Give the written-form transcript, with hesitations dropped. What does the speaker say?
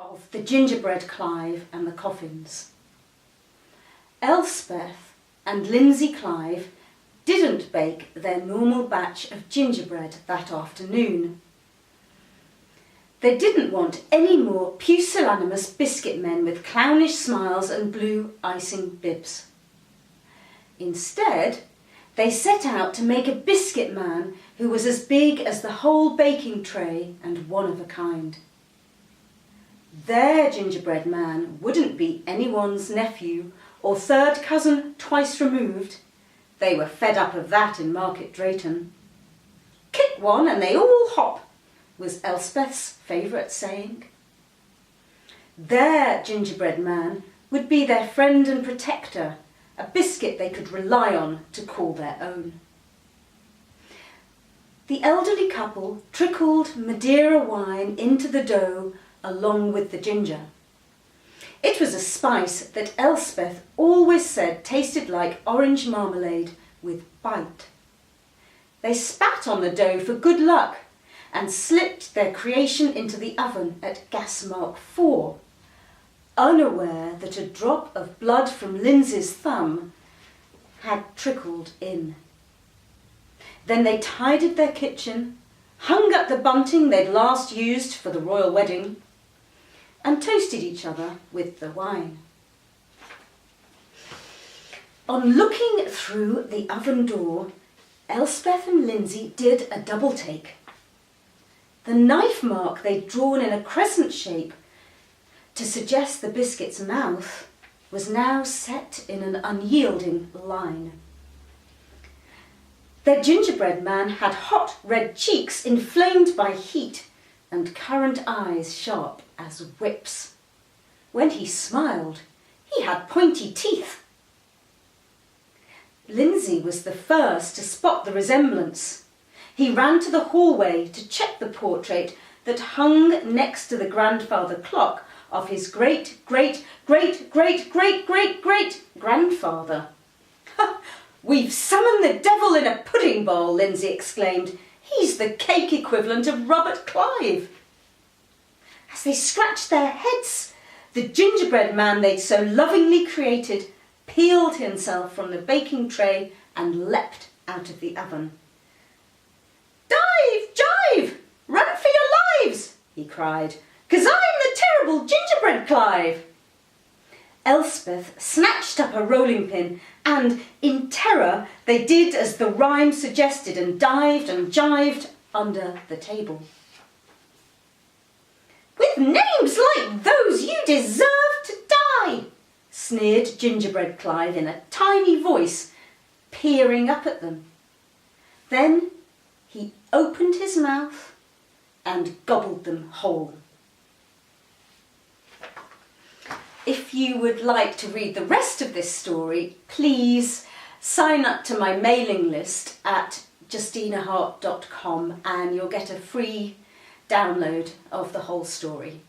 of the Gingerbread Clive and the Coffins. Elspeth and Lindsay Clive didn't bake their normal batch of gingerbread that afternoon. They didn't want any more pusillanimous biscuit men with clownish smiles and blue icing bibs. Instead, they set out to make a biscuit man who was as big as the whole baking tray and one of a kind. Their gingerbread man wouldn't be anyone's nephew or third cousin twice removed. They were fed up of that in Market Drayton. "Kick one and they all hop," was Elspeth's favourite saying. Their gingerbread man would be their friend and protector, a biscuit they could rely on to call their own. The elderly couple trickled Madeira wine into the dough along with the ginger. It was a spice that Elspeth always said tasted like orange marmalade with bite. They spat on the dough for good luck and slipped their creation into the oven at gas mark 4, unaware that a drop of blood from Lindsay's thumb had trickled in. Then they tidied their kitchen, hung up the bunting they'd last used for the royal wedding, and toasted each other with the wine. On looking through the oven door, Elspeth and Lindsay did a double take. The knife mark they'd drawn in a crescent shape to suggest the biscuit's mouth was now set in an unyielding line. Their gingerbread man had hot red cheeks inflamed by heat and currant eyes sharp as whips. When he smiled, he had pointy teeth. Lindsay was the first to spot the resemblance. He ran to the hallway to check the portrait that hung next to the grandfather clock of his great-great-great-great-great-great-grandfather. "We've summoned the devil in a pudding bowl," Lindsay exclaimed. "He's the cake equivalent of Robert Clive." As they scratched their heads, the gingerbread man they'd so lovingly created peeled himself from the baking tray and leapt out of the oven. "Dive, jive, run for your lives," he cried, "'cause I'm the terrible Gingerbread Clive." Elspeth snatched up a rolling pin and, in terror, they did as the rhyme suggested and dived and jived under the table. "With names like those you deserve to die," sneered Gingerbread Clive in a tiny voice, peering up at them. Then he opened his mouth and gobbled them whole. If you would like to read the rest of this story, please sign up to my mailing list at justinahart.com and you'll get a free download of the whole story.